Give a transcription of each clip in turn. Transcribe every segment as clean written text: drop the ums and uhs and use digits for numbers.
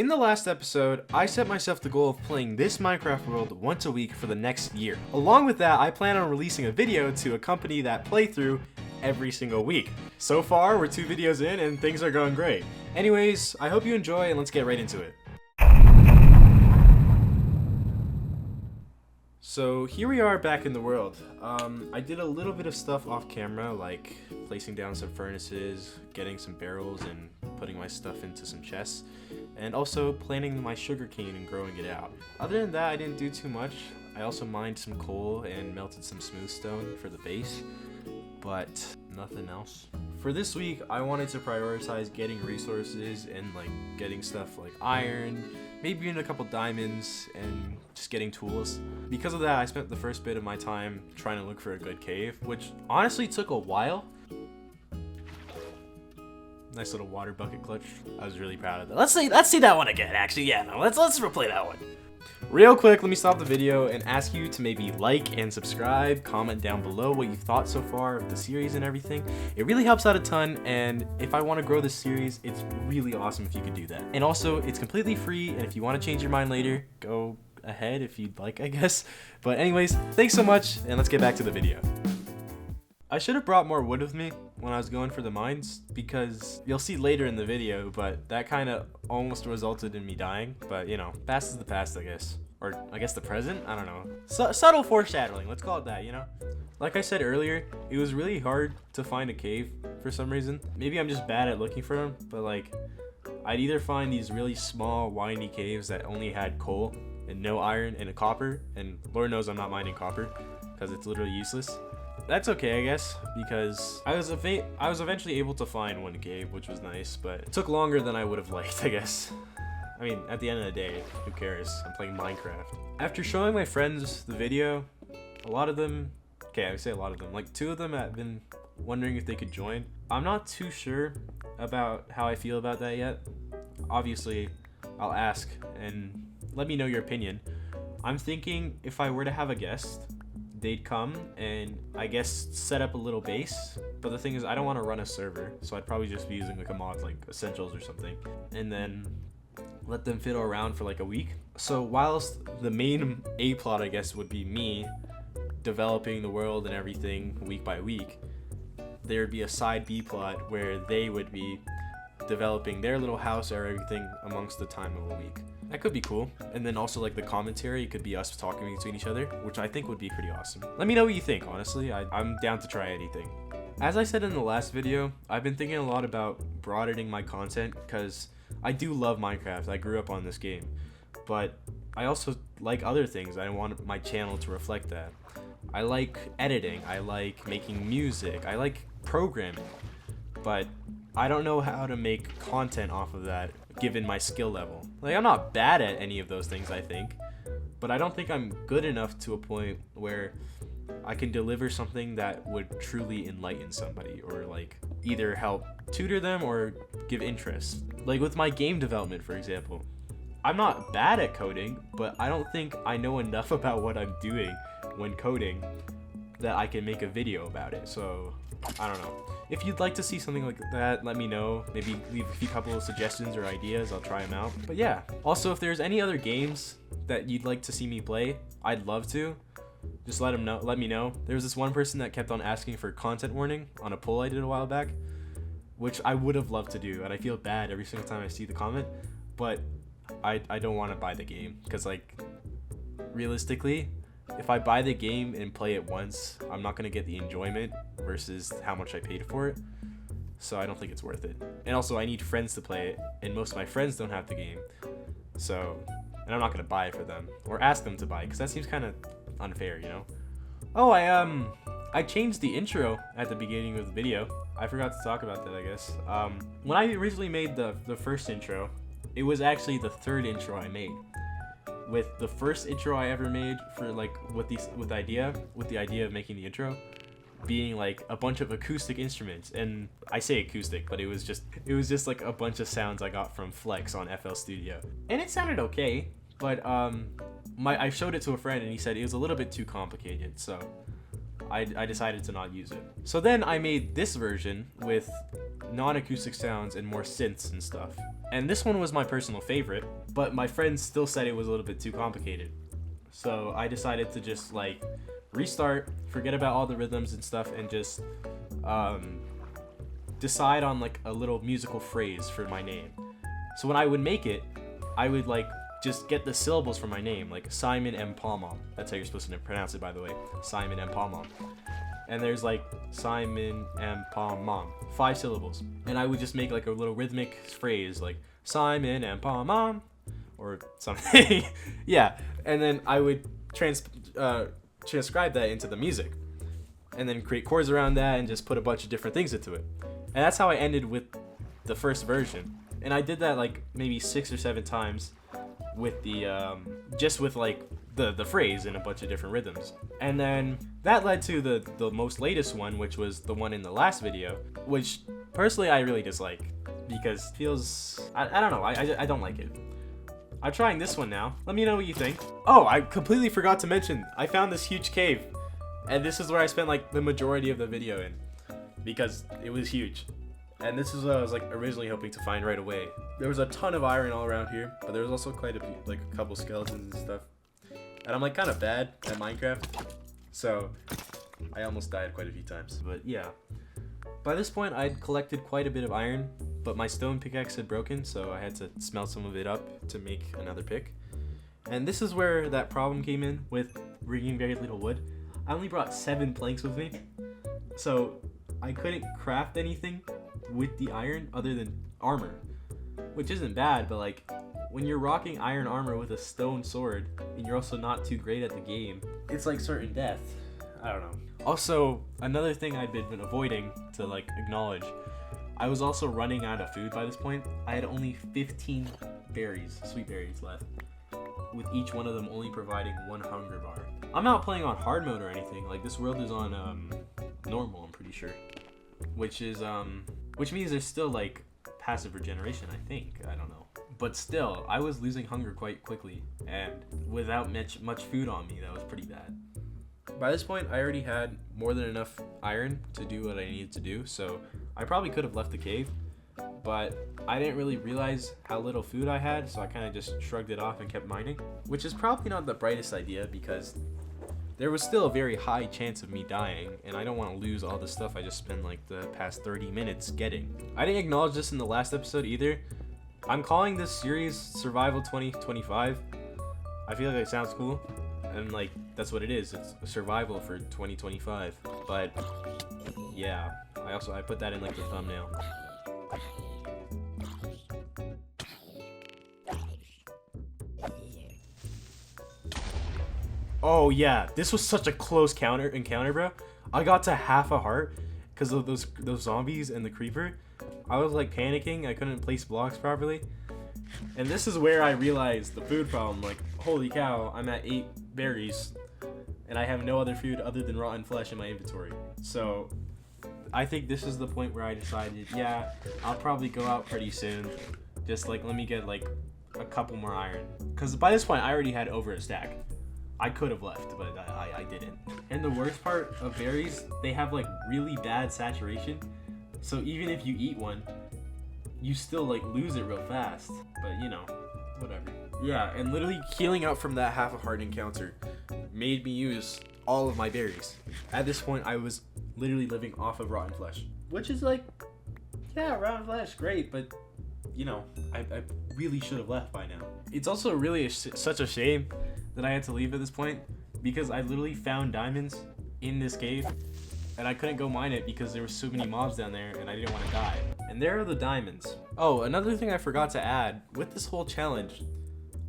In the last episode, I set myself the goal of playing this Minecraft world once a week for the next year. Along with that, I plan on releasing a video to accompany that playthrough every single week. So far, we're 2 videos in and things are going great. Anyways, I hope you enjoy and let's get right into it. So here we are back in the world. I did a little bit of stuff off camera, like placing down some furnaces, getting some barrels, and putting my stuff into some chests, and also planting my sugarcane and growing it out. Other than that, I didn't do too much. I also mined some coal and melted some smooth stone for the base, but nothing else. For this week, I wanted to prioritize getting resources and like getting stuff like iron, maybe even a couple diamonds, and just getting tools. Because of that, I spent the first bit of my time trying to look for a good cave, which honestly took a while. Nice little water bucket clutch. I was really proud of that. Let's see that one again. Actually, yeah, no, let's replay that one. Real quick, let me stop the video and ask you to maybe like and subscribe, comment down below what you thought so far of the series and everything. It really helps out a ton, and if I want to grow this series, it's really awesome if you could do that. And also, it's completely free, and if you want to change your mind later, go ahead if you'd like, I guess. But anyways, thanks so much, and let's get back to the video. I should have brought more wood with me when I was going for the mines, because you'll see later in the video, but that kind of almost resulted in me dying. But you know, past is the past, I guess. Or I guess the present? I don't know. Subtle foreshadowing, let's call it that, you know? Like I said earlier, it was really hard to find a cave for some reason. Maybe I'm just bad at looking for them, but like, I'd either find these really small, windy caves that only had coal and no iron and a copper, and Lord knows I'm not mining copper, because it's literally useless. That's okay, I guess, because I was eventually able to find one cave, which was nice, but it took longer than I would have liked, I guess. I mean, at the end of the day, who cares? I'm playing Minecraft. After showing my friends the video, a lot of them, okay, I say a lot of them, like 2 of them have been wondering if they could join. I'm not too sure about how I feel about that yet. Obviously, I'll ask and let me know your opinion. I'm thinking if I were to have a guest, they'd come and I guess set up a little base, but the thing is I don't want to run a server, so I'd probably just be using like a mod like Essentials or something, and then let them fiddle around for like a week. So whilst the main A plot, I guess, would be me developing the world and everything week by week, there would be a side B plot where they would be developing their little house or everything amongst the time of a week. That could be cool. And then also like the commentary could be us talking between each other, which I think would be pretty awesome. Let me know what you think, honestly. I'm down to try anything. As I said in the last video, I've been thinking a lot about broadening my content because I do love Minecraft. I grew up on this game, but I also like other things. I want my channel to reflect that. I like editing. I like making music. I like programming, but I don't know how to make content off of that given my skill level. Like, I'm not bad at any of those things, I think, but I don't think I'm good enough to a point where I can deliver something that would truly enlighten somebody or like either help tutor them or give interest. Like with my game development, for example, I'm not bad at coding, but I don't think I know enough about what I'm doing when coding that I can make a video about it. So I don't know. If you'd like to see something like that, let me know. Maybe leave a couple of suggestions or ideas. I'll try them out. But yeah. Also, if there's any other games that you'd like to see me play, I'd love to. Just let me know. There was this one person that kept on asking for content warning on a poll I did a while back, which I would have loved to do, and I feel bad every single time I see the comment, but I don't want to buy the game, because like realistically, if I buy the game and play it once, I'm not going to get the enjoyment versus how much I paid for it, so I don't think it's worth it. And also, I need friends to play it, and most of my friends don't have the game, so, and I'm not going to buy it for them, or ask them to buy it, because that seems kind of unfair, you know? Oh, I changed the intro at the beginning of the video. I forgot to talk about that, I guess. When I originally made the first intro, it was actually the 3rd intro I made. With the first intro I ever made for like with the idea of making the intro being like a bunch of acoustic instruments, and I say acoustic, but it was just like a bunch of sounds I got from Flex on FL Studio, and it sounded okay, but I showed it to a friend and he said it was a little bit too complicated, so I decided to not use it. So then I made this version with non-acoustic sounds and more synths and stuff, And this one was my personal favorite, but my friends still said it was a little bit too complicated. So I decided to just like restart, forget about all the rhythms and stuff, and just decide on like a little musical phrase for my name. So when I would make it, I would like just get the syllables from my name, like Simon M. Palmom. That's how you're supposed to pronounce it, by the way. Simon M. Palmom. And there's like Simon M. Palmom, 5 syllables. And I would just make like a little rhythmic phrase like Simon M. Palmom or something. Yeah. And then I would transcribe that into the music. And then create chords around that and just put a bunch of different things into it. And that's how I ended with the first version. And I did that like maybe 6 or 7 times with the just with like the phrase and a bunch of different rhythms. And then that led to the most latest one, which was the one in the last video, which personally I really dislike because it feels I don't know, I don't like it. I'm trying this one now. Let me know what you think. Oh, I completely forgot to mention, I found this huge cave, and this is where I spent like the majority of the video in because it was huge. And this is what I was like originally hoping to find right away. There was a ton of iron all around here, but there was also quite a few, like a couple skeletons and stuff. And I'm like kind of bad at Minecraft, so I almost died quite a few times. But yeah, by this point I'd collected quite a bit of iron, but my stone pickaxe had broken, so I had to smelt some of it up to make another pick. And this is where that problem came in with bringing very little wood. I only brought 7 planks with me, so I couldn't craft anything with the iron other than armor, which isn't bad, but like when you're rocking iron armor with a stone sword and you're also not too great at the game, it's like certain death. I don't know. Also, another thing I'd been avoiding to like acknowledge, I was also running out of food by this point. I had only 15 berries, sweet berries left, with each one of them only providing 1 hunger bar. I'm not playing on hard mode or anything. Like this world is on normal, I'm pretty sure, which means there's still like passive regeneration, I think. I don't know. But still, I was losing hunger quite quickly, and without much food on me, that was pretty bad. By this point, I already had more than enough iron to do what I needed to do, so I probably could have left the cave, but I didn't really realize how little food I had, so I kind of just shrugged it off and kept mining, which is probably not the brightest idea because there was still a very high chance of me dying, and I don't want to lose all the stuff I just spent like the past 30 minutes getting. I didn't acknowledge this in the last episode either. I'm calling this series Survival 2025. I feel like it sounds cool, and like that's what it is. It's a survival for 2025. But yeah, I put that in like the thumbnail. Oh yeah, this was such a close encounter, bro. I got to half a heart because of those zombies and the creeper. I was like panicking. I couldn't place blocks properly. And this is where I realized the food problem. Like, holy cow, I'm at 8 berries and I have no other food other than rotten flesh in my inventory. So I think this is the point where I decided, yeah, I'll probably go out pretty soon. Just like, let me get like a couple more iron. Because by this point, I already had over a stack. I could have left, but I didn't. And the worst part of berries, they have like really bad saturation. So even if you eat one, you still like lose it real fast. But you know, whatever. Yeah, and literally healing up from that half a heart encounter made me use all of my berries. At this point, I was literally living off of rotten flesh. Which is like, yeah, rotten flesh, great, but you know, I really should have left by now. It's also really such a shame that I had to leave at this point because I literally found diamonds in this cave and I couldn't go mine it because there were so many mobs down there and I didn't want to die. And there are the diamonds. Oh, another thing I forgot to add, with this whole challenge,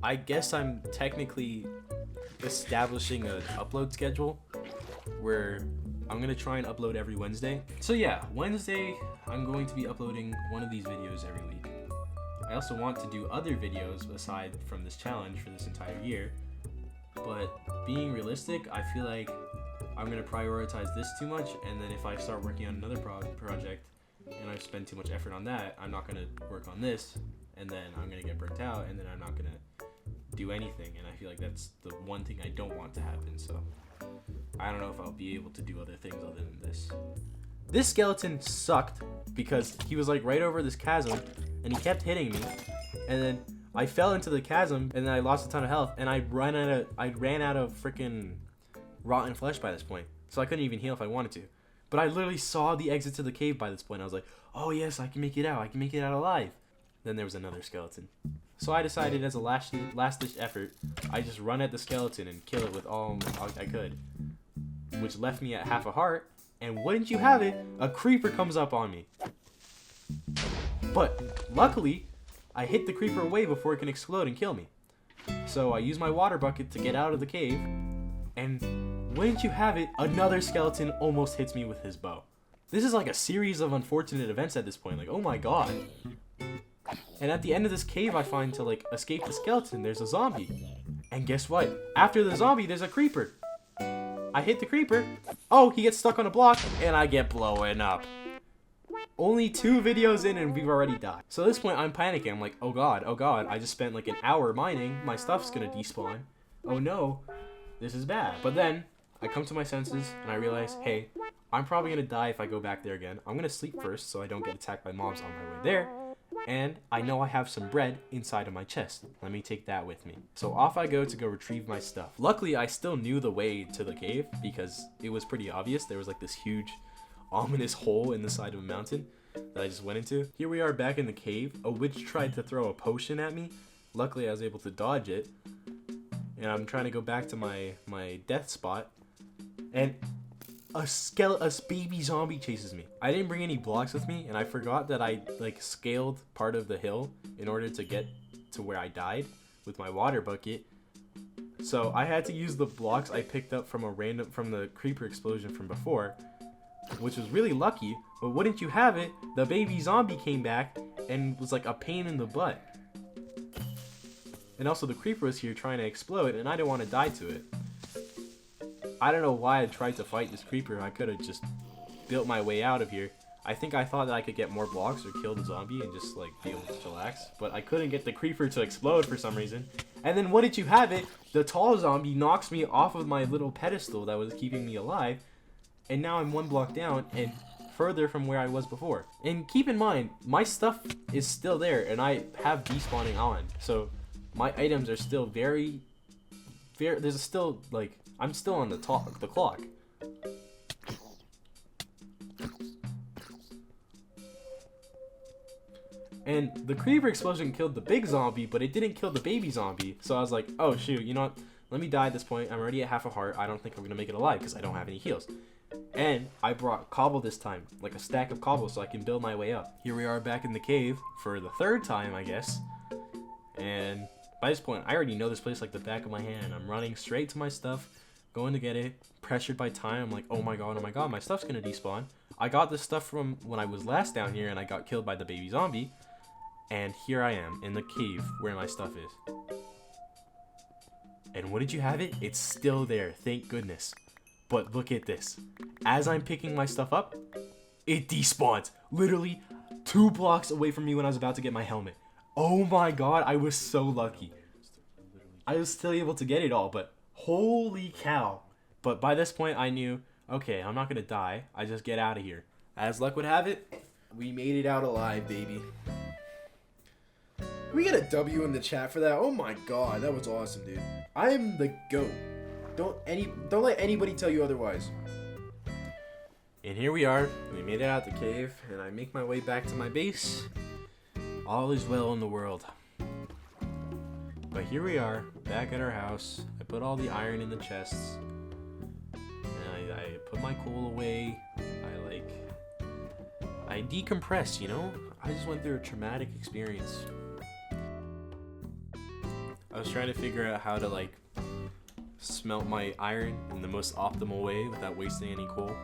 I guess I'm technically establishing an upload schedule where I'm gonna try and upload every Wednesday. So yeah, Wednesday, I'm going to be uploading one of these videos every week. I also want to do other videos aside from this challenge for this entire year. But being realistic, I feel like I'm going to prioritize this too much, and then if I start working on another project and I spend too much effort on that, I'm not going to work on this, and then I'm going to get burnt out, and then I'm not going to do anything, and I feel like that's the one thing I don't want to happen, so I don't know if I'll be able to do other things other than this. This skeleton sucked because he was like right over this chasm, and he kept hitting me, and then I fell into the chasm, and then I lost a ton of health, and I ran out of freaking rotten flesh by this point, so I couldn't even heal if I wanted to. But I literally saw the exit to the cave by this point. I was like, oh yes, I can make it out. I can make it out alive. Then there was another skeleton. So I decided as a last-ditch effort, I just run at the skeleton and kill it with all I could, which left me at half a heart. And wouldn't you have it, a creeper comes up on me. But luckily, I hit the creeper away before it can explode and kill me. So I use my water bucket to get out of the cave, and wouldn't you have it, another skeleton almost hits me with his bow. This is like a series of unfortunate events at this point, like, oh my god. And at the end of this cave, I find to like escape the skeleton, there's a zombie. And guess what? After the zombie, there's a creeper. I hit the creeper. Oh, he gets stuck on a block, and I get blown up. Only 2 videos in, and we've already died. So at this point, I'm panicking. I'm like, oh god, I just spent like an hour mining. My stuff's gonna despawn. Oh no, this is bad. But then, I come to my senses, and I realize, hey, I'm probably gonna die if I go back there again. I'm gonna sleep first, so I don't get attacked by mobs on my way there. And I know I have some bread inside of my chest. Let me take that with me. So off I go to go retrieve my stuff. Luckily, I still knew the way to the cave because it was pretty obvious. There was like this huge, ominous hole in the side of a mountain that I just went into. Here we are back in the cave. A witch tried to throw a potion at me. Luckily, I was able to dodge it. And I'm trying to go back to my death spot. And a baby zombie chases me. I didn't bring any blocks with me, and I forgot that I like scaled part of the hill in order to get to where I died with my water bucket. So I had to use the blocks I picked up from the creeper explosion from before, which was really lucky. But wouldn't you have it, the baby zombie came back and was like a pain in the butt. And also the creeper was here trying to explode, and I didn't want to die to it. I don't know why I tried to fight this creeper. I could have just built my way out of here. I think I thought that I could get more blocks or kill the zombie and just like be able to chillax. But I couldn't get the creeper to explode for some reason. And then what did you have it? The tall zombie knocks me off of my little pedestal that was keeping me alive. And now I'm 1 block down and further from where I was before. And keep in mind, my stuff is still there and I have despawning on. So my items are still very, there's still like, I'm still on the clock. And the creeper explosion killed the big zombie, but it didn't kill the baby zombie. So I was like, oh shoot, you know what? Let me die at this point. I'm already at half a heart. I don't think I'm gonna make it alive because I don't have any heals. And I brought cobble this time, like a stack of cobble, so I can build my way up. Here we are back in the cave for the 3rd time, I guess. And by this point, I already know this place like the back of my hand. I'm running straight to my stuff, going to get it, pressured by time. I'm like, oh my god, my stuff's gonna despawn. I got this stuff from when I was last down here and I got killed by the baby zombie. And here I am in the cave where my stuff is. And what did you have it? It's still there, thank goodness. But look at this. As I'm picking my stuff up, it despawns. Literally 2 blocks away from me when I was about to get my helmet. Oh my god, I was so lucky. I was still able to get it all, but holy cow. But by this point, I knew, okay, I'm not gonna die. I just get out of here. As luck would have it, we made it out alive, baby. We get a W in the chat for that. Oh my god, that was awesome, dude. I am the GOAT. Don't let anybody tell you otherwise. And here we are. We made it out the cave, and I make my way back to my base. All is well in the world. But here we are, back at our house. I put all the iron in the chests. And I put my coal away. I decompress, you know? I just went through a traumatic experience. I was trying to figure out how to like smelt my iron in the most optimal way without wasting any coal.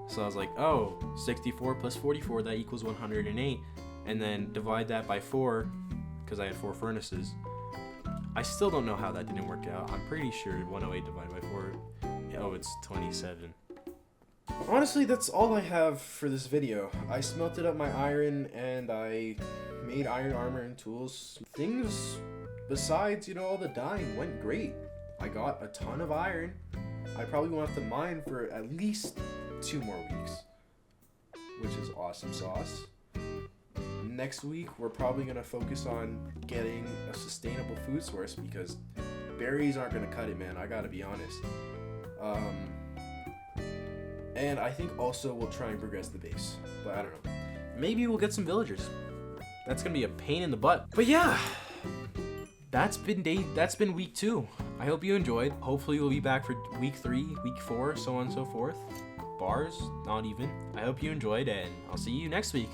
So I was like, oh, 64 plus 44, that equals 108. And then divide that by 4, because I had 4 furnaces. I still don't know how that didn't work out. I'm pretty sure 108 divided by 4, oh, it's 27. Honestly, that's all I have for this video. I smelted up my iron and I made iron armor and tools. Things besides, you know, all the dying went great. I got a ton of iron. I probably won't have to mine for at least 2 more weeks, which is awesome sauce. Next week, we're probably going to focus on getting a sustainable food source because berries aren't going to cut it, man. I got to be honest. And I think also we'll try and progress the base, but I don't know. Maybe we'll get some villagers. That's gonna be a pain in the butt. But yeah, that's been week 2. I hope you enjoyed. Hopefully we'll be back for week 3, week 4, so on and so forth. Bars, not even. I hope you enjoyed, and I'll see you next week.